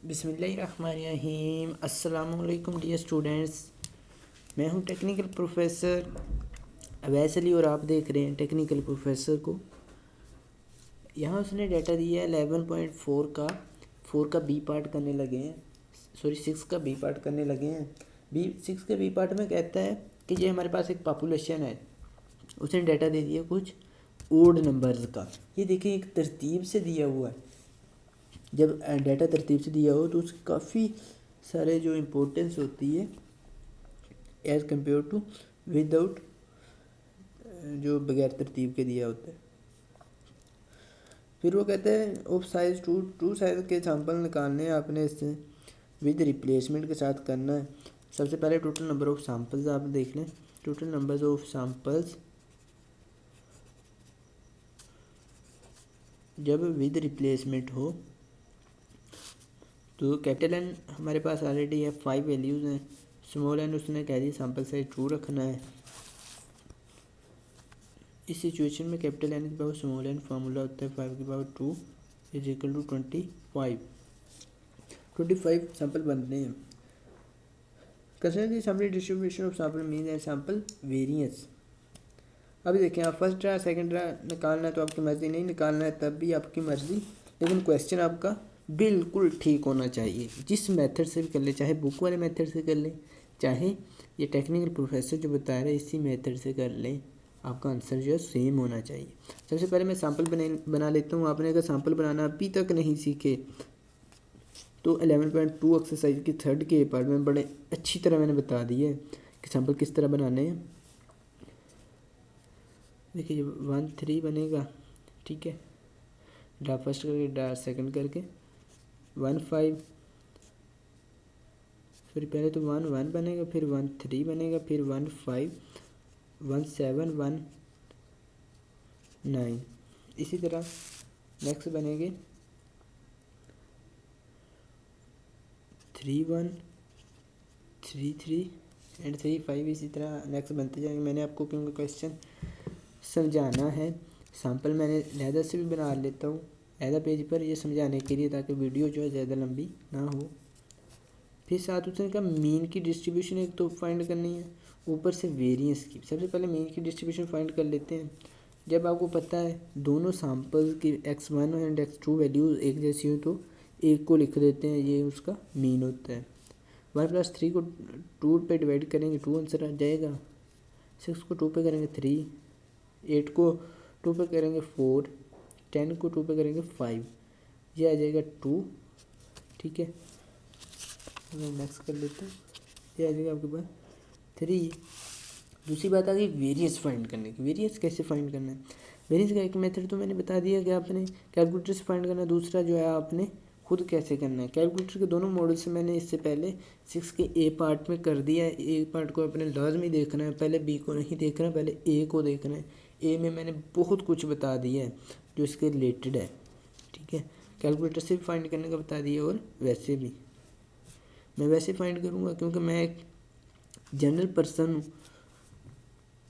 बिस्मिल्लाहिर्रहमानिर्रहीम। अस्सलामुअलैकुम dear students, मैं हूं टेक्निकल प्रोफेसर अवैस अली और आप देख रहे हैं टेक्निकल प्रोफेसर को। यहाँ उसने डाटा दिया है 11.4 का 4 का बी पार्ट करने लगे हैं, सॉरी 6 का बी पार्ट करने लगे हैं। सिक्स के बी पार्ट में कहता है कि ये हमारे पास एक पॉपुलेशन है, उसने डाटा दे दिया कुछ ओड नंबर्स का। ये देखिए एक तरतीब से दिया हुआ है। जब डाटा तरतीब से दिया हो तो उसकी काफ़ी सारे जो इम्पोर्टेंस होती है एज़ कम्पेयर टू विदाउट जो बगैर तरतीब के दिया होता है। फिर वो कहते हैं ऑफ साइज टू साइज के सैंपल निकालने हैं आपने, इससे विद रिप्लेसमेंट के साथ करना है। सबसे पहले टोटल नंबर ऑफ सैंपल्स आप देख लें। टोटल नंबर्स ऑफ सैंपल्स जब विद रिप्लेसमेंट हो तो कैपिटल एन हमारे पास ऑलरेडी है, 5 वैल्यूज़ हैं। स्मॉल एन उसने कह दिया सैंपल साइज 2 रखना है। इस सिचुएशन में कैपिटल एन की पावर स्मॉल एन फार्मूला होता है 5 की power 2 is equal to 25 sample बनते हैं। Consider sample distribution of sample mean and sample variance. अभी देखें, आप फर्स्ट ड्रा सेकंड ड्रा निकालना है तो आपकी मर्ज़ी, नहीं निकालना है तब भी आपकी मर्ज़ी, लेकिन क्वेश्चन आपका बिल्कुल ठीक होना चाहिए। जिस मेथड से भी कर ले, चाहे बुक वाले मेथड से कर ले, चाहे ये टेक्निकल प्रोफेसर जो बता रहे हैं इसी मेथड से कर लें, आपका आंसर जो है सेम होना चाहिए। सबसे पहले मैं सैंपल बना लेता हूँ। आपने अगर सैंपल बनाना अभी तक नहीं सीखे तो 11.2 एक्सरसाइज की थर्ड के पार्ट में बड़े अच्छी तरह मैंने बता दिया है कि सैंपल किस तरह बनाने हैं। देखिए 1 3 बनेगा, ठीक है, ड्रा फर्स्ट करके ड्रा सेकंड करके 1 5, फिर पहले तो 1 1 बनेगा, फिर 1 3 बनेगा, फिर 1 5 1 7 1 9। इसी तरह नेक्स्ट बनेंगे 3 1 3 3 एंड 3 5। इसी तरह नेक्स्ट बनते जाएंगे। मैंने आपको क्योंकि क्वेश्चन समझाना है, सैंपल मैंने लहदा से भी बना लेता हूँ लहदा पेज पर, ये समझाने के लिए ताकि वीडियो जो है ज़्यादा लंबी ना हो। फिर साथ उसने कहा मीन की डिस्ट्रीब्यूशन एक तो फाइंड करनी है, ऊपर से वेरिएंस की। सबसे पहले मीन की डिस्ट्रीब्यूशन फाइंड कर लेते हैं। जब आपको पता है दोनों सैंपल की x1 एंड x2 वैल्यूज एक जैसी हो तो एक को लिख देते हैं, ये उसका मीन होता है। 1+3 को 2 पे डिवाइड करेंगे 2 आंसर आ जाएगा। 6 को 2 पे करेंगे 3, 8 को 2 पे करेंगे 4, 10 को 2 पे करेंगे 5, ये आ जाएगा 2, ठीक है। नेक्स्ट कर लेते हैं, ये आ जाएगा आपके पास 3। दूसरी बात आ गई वेरिएंस फाइंड करने की। वेरिएंस कैसे फाइंड करना है? वेरिएंस का एक मेथड तो मैंने बता दिया कि आपने कैलकुलेटर से फाइंड करना है, दूसरा जो है आपने खुद कैसे करना है। कैलकुलेटर के दोनों मॉडल से मैंने इससे पहले 6 के ए पार्ट में कर दिया है। ए पार्ट को अपने लाजमी देखना है, पहले बी को नहीं देखना है, पहले ए को देखना है। ए में मैंने बहुत कुछ बता दिया है जो इसके रिलेटेड है, ठीक है। कैलकुलेटर से भी फाइंड करने का बता दिया और वैसे भी मैं वैसे फाइंड करूँगा क्योंकि मैं एक जनरल पर्सन हूँ,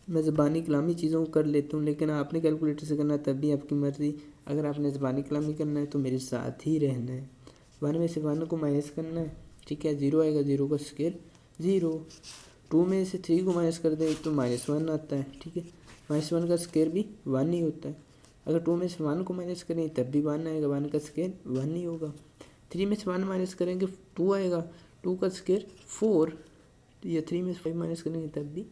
मैं ज़बानी कलामी चीज़ों को कर लेता हूँ। लेकिन आपने कैलकुलेटर से करना है तब भी आपकी मर्ज़ी। अगर आपने ज़बानी कलामी करना है तो मेरे साथ ही रहना है। 1 में से 1 को माइनस करना है, ठीक है, 0 आएगा, 0 का स्क्वायर 0। 2 में से 3 को माइनस कर दें तो -1 आता है, ठीक है। -1 का स्क्वायर भी 1 ही होता है। अगर 2 में से 1 को माइनस करें तब भी 1 आएगा, 1 का स्क्वायर 1 ही होगा। 3 में से 1 माइनस करेंगे 2 आएगा, 2 का स्क्वायर 4, या 3 में से 5 माइनस करेंगे तब भी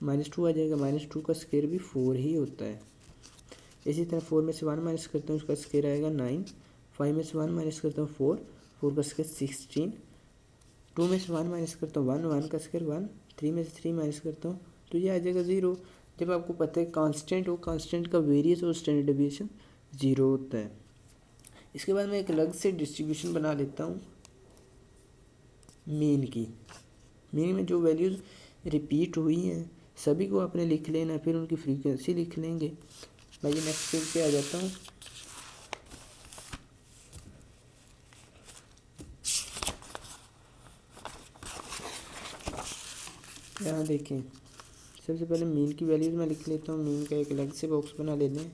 -2 आ जाएगा, -2 का स्क्वायर भी 4 ही होता है। इसी तरह 4 में से 1 माइनस करता हूँ उसका स्क्वायर आएगा 9, 5 में से 1 माइनस करता हूँ 4, 4 का स्क्वायर 16, 2 में से 1 माइनस करता हूँ 1, 1 का स्क्वायर 1, 3 में से 3 माइनस करता हूँ तो ये आ जाएगा 0। जब आपको पता है कांस्टेंट हो, कांस्टेंट का वेरिएंस और स्टैंडर्ड डेविएशन 0 होता है। इसके बाद मैं एक अलग से डिस्ट्रीब्यूशन बना लेता हूँ मीन की। मीन में जो वैल्यूज़ रिपीट हुई हैं सभी को आपने लिख लेना, फिर उनकी फ्रीक्वेंसी लिख लेंगे। मैं ये नेक्स्ट पेज पे आ जाता हूँ। यहाँ देखें, सबसे पहले मीन की वैल्यूज़ मैं लिख लेता हूँ। मीन का एक अलग से बॉक्स बना लेते हैं।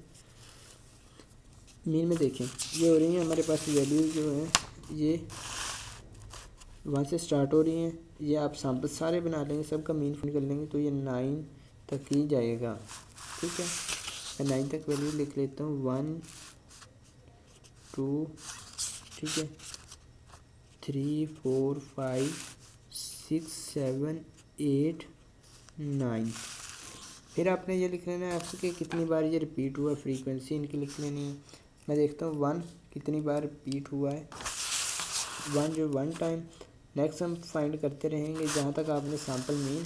मीन में देखें ये हो रही है हमारे पास वैल्यूज़ जो है ये 1 से स्टार्ट हो रही हैं, ये आप सैम्पल सारे बना लेंगे, सबका मीन फाइंड कर लेंगे तो ये 9 तक ही जाएगा। ठीक है, मैं 9 तक वैल्यू लिख लेता हूँ। 1 2 ठीक है 3 4 5 6 7 8 9। फिर आपने ये लिख लेना है आपको कि कितनी बार ये रिपीट हुआ, फ्रीक्वेंसी इनकी लिख लेनी है। मैं देखता हूँ 1 कितनी बार रिपीट हुआ है, 1 जो 1 टाइम। नेक्स्ट हम फाइंड करते रहेंगे, जहाँ तक आपने सैम्पल मीन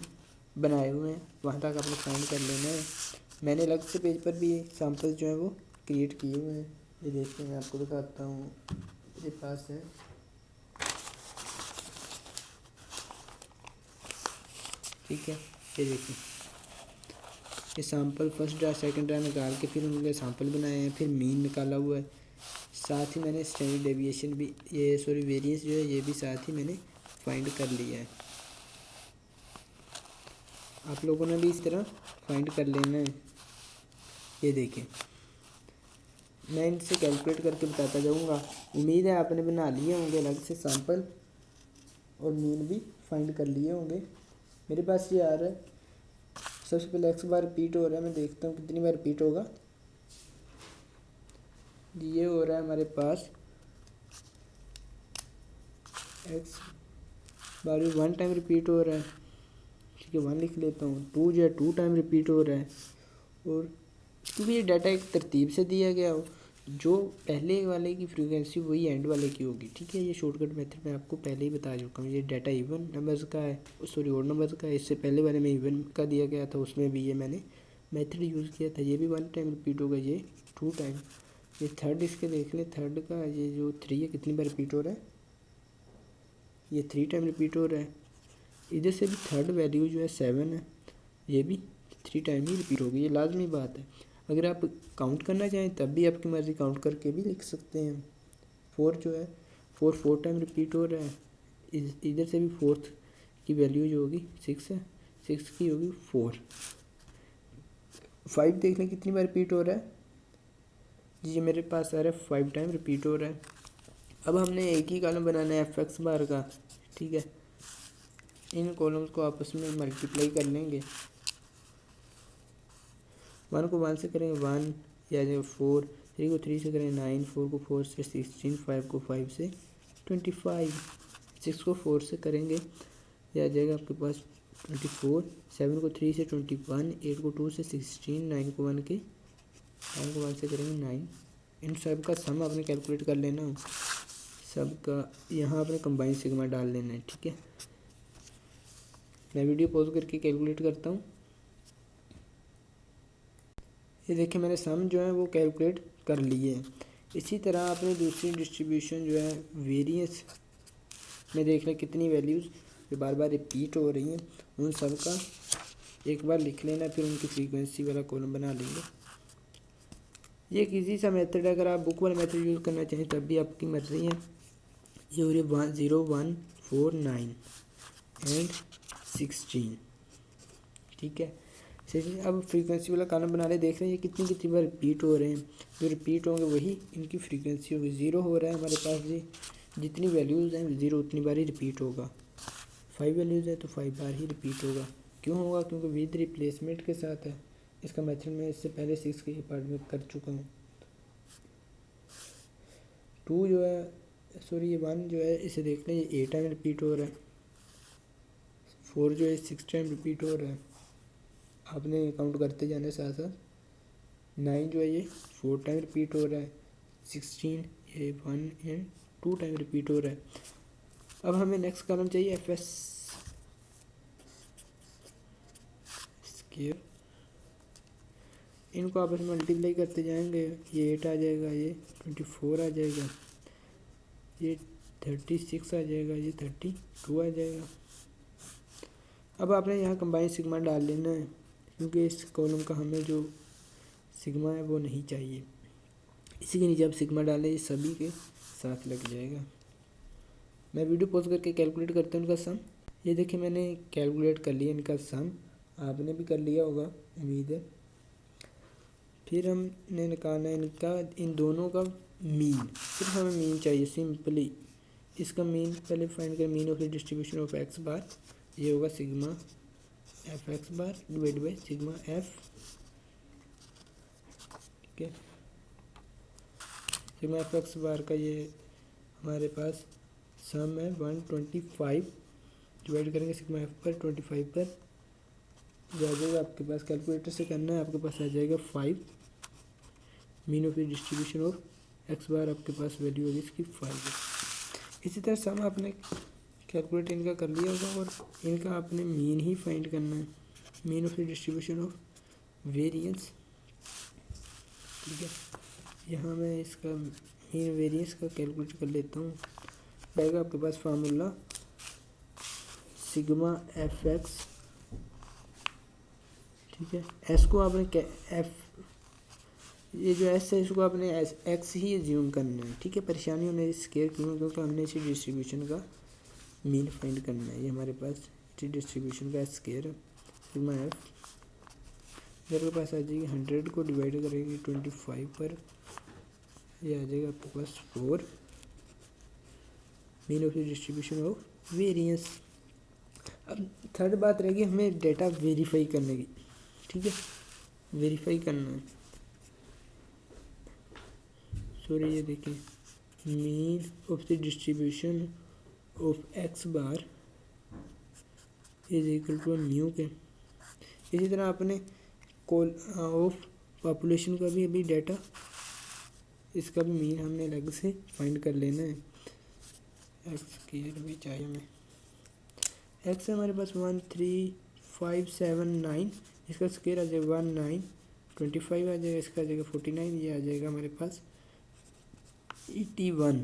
बनाए हुए हैं वहाँ तक आपने फाइंड कर लेना है। मैंने अलग से पेज पर भी सैम्पल जो है वो क्रिएट किए हुए हैं, ये देखिए मैं आपको दिखाता हूँ, मेरे पास है। ठीक है, ये देखिए ये sample first draw second draw निकाल के फिर उनके सैम्पल बनाए हैं, फिर मीन निकाला हुआ है। साथ ही मैंने स्टैंडर्ड डेविएशन भी वेरिएंस जो है ये भी साथ ही मैंने फाइंड कर लिया है। आप लोगों ने भी इस तरह फाइंड कर लेना है। ये देखें मैं इनसे कैलकुलेट करके बताता जाऊंगा। उम्मीद है आपने बना लिए होंगे अलग से सैम्पल और मीन भी फाइंड कर लिए होंगे। मेरे पास ये आ रहा है, सबसे पहले x बार रिपीट हो रहा है, मैं देखता हूँ कितनी बार रिपीट होगा। ये हो रहा है हमारे पास x बार 1 टाइम रिपीट हो रहा है। ठीक है 1 लिख लेता हूँ। 2 जो है 2 टाइम रिपीट हो रहा है। और क्योंकि ये डाटा एक तरतीब से दिया गया हो, जो पहले वाले की फ्रीक्वेंसी वही एंड वाले की होगी। ठीक है, ये शॉर्टकट मेथड मैं आपको पहले ही बता चुका हूँ। ये डाटा इवन नंबर्स का है, सॉरी ओड नंबर्स का है। इससे पहले वाले में इवन का दिया गया था, उसमें भी ये मैंने मेथड यूज़ किया था। ये भी 1 टाइम रिपीट होगा, ये 2 टाइम। ये थर्ड इसके देख लें, थर्ड का ये जो 3 है कितनी बार रिपीट हो रहा है, ये 3 टाइम रिपीट हो रहा है। इधर से भी थर्ड वैल्यू जो है 7 है, ये भी 3 टाइम ही रिपीट होगी, ये लाजमी बात है। अगर आप काउंट करना चाहें तब भी आपकी मर्ज़ी, काउंट करके भी लिख सकते हैं। 4 जो है 4 टाइम रिपीट हो रहा है। इधर से भी फोर्थ की वैल्यू जो होगी 6 है, 6 की होगी 4। 5 देख लें कितनी बार रिपीट हो रहा है जी, ये मेरे पास आ रहा है 5 टाइम रिपीट हो रहा है। अब हमने एक ही कॉलम बनाना है एफ एक्स बार का। ठीक है, इन कॉलम्स को आपस में मल्टीप्लाई कर लेंगे। 1 को 1 से करेंगे 1 या जो 4, 3 को 3 से करेंगे 9, 4 को 4 से 16, 5 को 5 से 25, 6 को 4 से करेंगे या आ जाएगा आपके पास 24, 7 को 3 से 21, 8 को 2 से 16, 9 को 1 से करेंगे 9। इन सब का सम आपने कैलकुलेट कर लेना हो, सब का यहाँ आपने कंबाइन सिग्मा डाल लेना है। ठीक है, मैं वीडियो पॉज करके कैलकुलेट करता हूँ। ये देखिए मैंने सम जो है वो कैलकुलेट कर लिए हैं। इसी तरह आपने दूसरी डिस्ट्रीब्यूशन जो है वेरिएंस में देख लें कितनी वैल्यूज़ जो बार बार रिपीट हो रही हैं, उन सब का एक बार लिख लेना, फिर उनकी फ्रीक्वेंसी वाला कॉलम बना लेंगे। ये एक ईजी सा मेथड है, अगर आप बुक वाला मेथड यूज़ करना चाहें तब भी आपकी मर्ज़ी है। ये हो रही है 1 0 1 4 9 एंड 16। ठीक है, चलिए अब फ्रीक्वेंसी वाला कॉलम बना रहे, देख रहे हैं ये कितनी बार रिपीट हो रहे हैं। जो रिपीट होंगे वही इनकी फ्रीक्वेंसी होगी। 0 हो रहा है हमारे पास जी, जितनी वैल्यूज़ हैं 0 उतनी बार ही रिपीट होगा। 5 वैल्यूज़ है तो 5 बार ही रिपीट होगा। क्यों होगा? क्योंकि विद रिप्लेसमेंट के साथ है। इसका मेथड मैं इससे पहले 6 के पार्ट में कर चुका हूँ। 2 जो है सॉरी ये 1 जो है इसे देख लें, ये 8 टाइम रिपीट हो रहा है। 4 जो है 6 टाइम रिपीट हो रहा है, आपने काउंट करते जाने साथ साथ। 9 जो है ये 4 टाइम रिपीट हो रहा है। 16 ये 1 एंड 2 टाइम रिपीट हो रहा है। अब हमें नेक्स्ट कॉलम चाहिए एफ एस स्क्वायर। इनको आपस में मल्टीप्लाई करते जाएंगे, ये 8 आ जाएगा, ये 24 आ जाएगा, ये 36 आ जाएगा, ये 32 आ जाएगा। अब आपने यहाँ कंबाइन सिग्मा डाल लेना है, क्योंकि इस कॉलम का हमें जो सिग्मा है वो नहीं चाहिए। इसी के नीचे आप सिग्मा डालें, ये सभी के साथ लग जाएगा। मैं वीडियो पॉज करके कैलकुलेट करता हूँ इनका सम। ये देखिए मैंने कैलकुलेट कर लिया इनका सम, आपने भी कर लिया होगा उम्मीद है। फिर हमने निकालना है इनका, इन दोनों का मीन। सिर्फ हमें मीन चाहिए सिंपली। इसका मीन पहले फाइंड करें, mean of the distribution of X bar, ये होगा sigma F X bar divide by sigma F, ठीक है। सिग्मा एफ एक्स बार का ये हमारे पास सम है 125, डिवाइड करेंगे सिग्मा एफ पर 25 पर, जो आ जाएगा आपके पास, कैलकुलेटर से करना है, आपके पास आ जाएगा 5। Mean of the distribution of X bar आपके पास वैल्यू होगी इसकी 5 है। इसी तरह सम आपने कैलकुलेट इनका कर लिया होगा और इनका आपने मीन ही फाइंड करना है, mean of the distribution of variance, ठीक है। यहाँ मैं इसका मीन वेरिएंस का कैलकुलेट कर लेता हूँ। रहेगा आपके पास फार्मूला सिग्मा एफ एक्स, ठीक है। एस को आपने एफ, ये जो एस है इसको आपने एक्स ही एज्यूम करना है, ठीक है। परेशानी होने स्केयर क्यों, क्योंकि हमने इसी डिस्ट्रीब्यूशन का मीन फाइंड करना है। ये हमारे पास इसी डिस्ट्रीब्यूशन का स्केयर है सिग्मा एफ, जब आपके पास आ जाएगी 100 को डिवाइड करेंगे 25 पर, ये आ जाएगा आपके पास 4। Mean of the distribution of variance. अब थर्ड बात रहेगी हमें डेटा वेरीफाई करने की, ठीक है, वेरीफाई करना है। सॉरी, ये देखें, mean of the distribution of X bar is equal to mu के। इसी तरह आपने कोल ऑफ पॉपुलेशन का भी अभी डाटा, इसका भी मीन हमने अलग से फाइंड कर लेना है। एक्स की भी चाहिए हमें, एक्स हमारे पास 13579, इसका स्केयर आ जाएगा 1925 आ जाएगा, इसका आ जाएगा 49, ये आ जाएगा हमारे पास 81।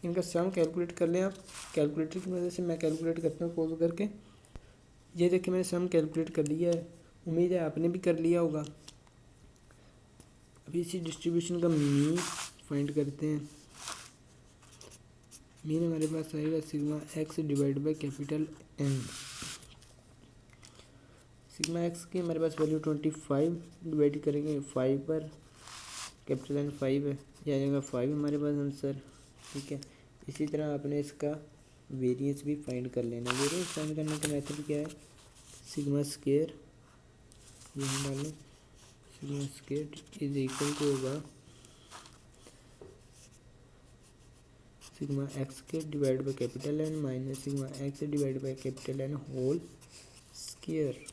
इनका सम कैलकुलेट कर लें आप, कैलकुलेटर की मदद से मैं कैलकुलेट करता हूँ पॉज करके। ये देखिए मैंने सम कैलकुलेट कर लिया है, उम्मीद है आपने भी कर लिया होगा। अभी इसी डिस्ट्रीब्यूशन का मीन फाइंड करते हैं। मीन हमारे पास आएगा sigma X divide by capital N. Sigma X की हमारे पास वैल्यू 25 डिवाइड करेंगे 5 पर, कैपिटल एन 5 है, ये आ जाएगा 5 हमारे पास आंसर, ठीक है। इसी तरह आपने इसका वेरिएंस भी फाइंड कर लेना। वेरिएंस फाइंड करने का मेथड क्या है, सिग्मा स्केयर, यहाँ डालें, sigma square is equal to होगा सिग्मा एक्स के divide by capital N minus sigma X divide by capital N whole square.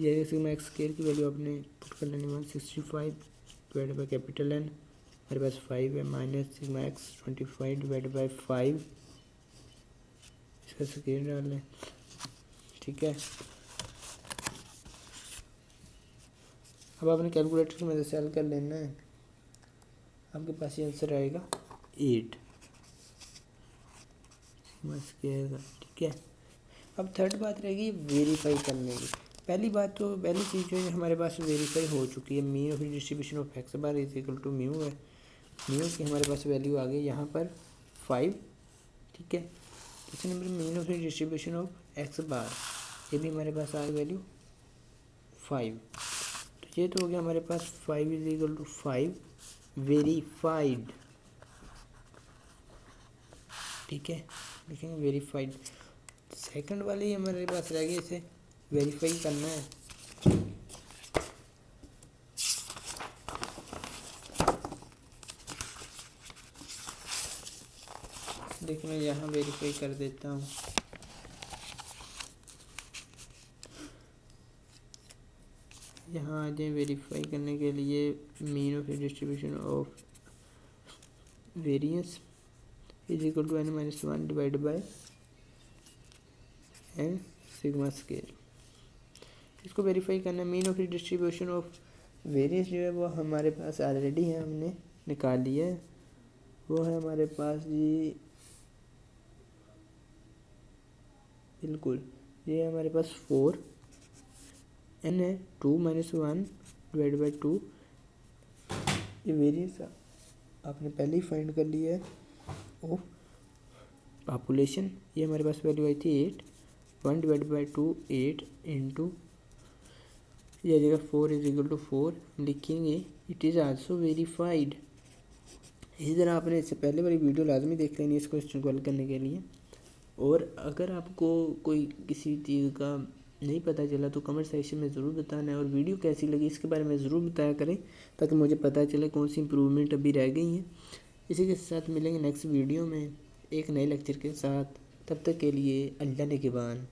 ये सिग्मा एक्स स्केयर की वैल्यू आपने पुट कर लेनी 165 डिवाइड बाई कैपिटल एन, हमारे पास 5 है, minus sigma x 25 divide by 5, इसका स्केयर डाल लें, ठीक है। अब आपने कैलकुलेटर की मदद से हल कर लेना है, आपके पास ये आंसर आएगा 8 स्केयर का, ठीक है। अब थर्ड बात रहेगी वेरीफाई करने की। पहली बात तो पहली चीज़ जो है हमारे पास वेरीफाई हो चुकी है, mean of distribution of X bar is equal to mu है। म्यू की हमारे पास वैल्यू आ गई यहाँ पर 5, ठीक है। दूसरे number mean of distribution of X bar, ये भी हमारे पास आ गई वैल्यू 5। तो ये तो हो गया हमारे पास 5 इज इक्वल टू 5 वेरीफाइड, ठीक है, लिखेंगे वेरीफाइड। सेकंड वाली हमारे पास रह गई, इसे वेरीफाई करना है। देखिए मैं यहाँ वेरीफाई कर देता हूँ। यहाँ आ जाए वेरीफाई करने के लिए, mean of distribution of variance is equal to n-1 divide by N sigma square. इसको वेरीफाई करना है। Mean of distribution of variance जो है वो हमारे पास ऑलरेडी है, हमने निकाल लिया है, वो है हमारे पास जी, बिल्कुल, ये हमारे पास 4 n है, 2 - 1 डिवाइड बाई 2, ये वेरिएंस आपने पहले ही फाइंड कर लिया है ऑफ पॉपुलेशन। ये हमारे पास वैल्यू आई थी 8, 1 डिवाइड बाई 2 8 इंटू, ये आ जाएगा 4 इज इक्वल टू 4, लिखेंगे इट इज़ आल्सो वेरीफाइड, इसी तरह आपने इससे पहले वाली वीडियो लाजमी देख लेनी है इस क्वेश्चन को हल करने के लिए। और अगर आपको कोई किसी चीज़ का नहीं पता चला तो कमेंट सेक्शन में ज़रूर बताना है, और वीडियो कैसी लगी इसके बारे में ज़रूर बताया करें ताकि मुझे पता चले कौन सी इम्प्रूवमेंट अभी रह गई हैं। इसी के साथ मिलेंगे नेक्स्ट वीडियो में एक नए लेक्चर के साथ। तब तक के लिए अल्लाह निगहबान।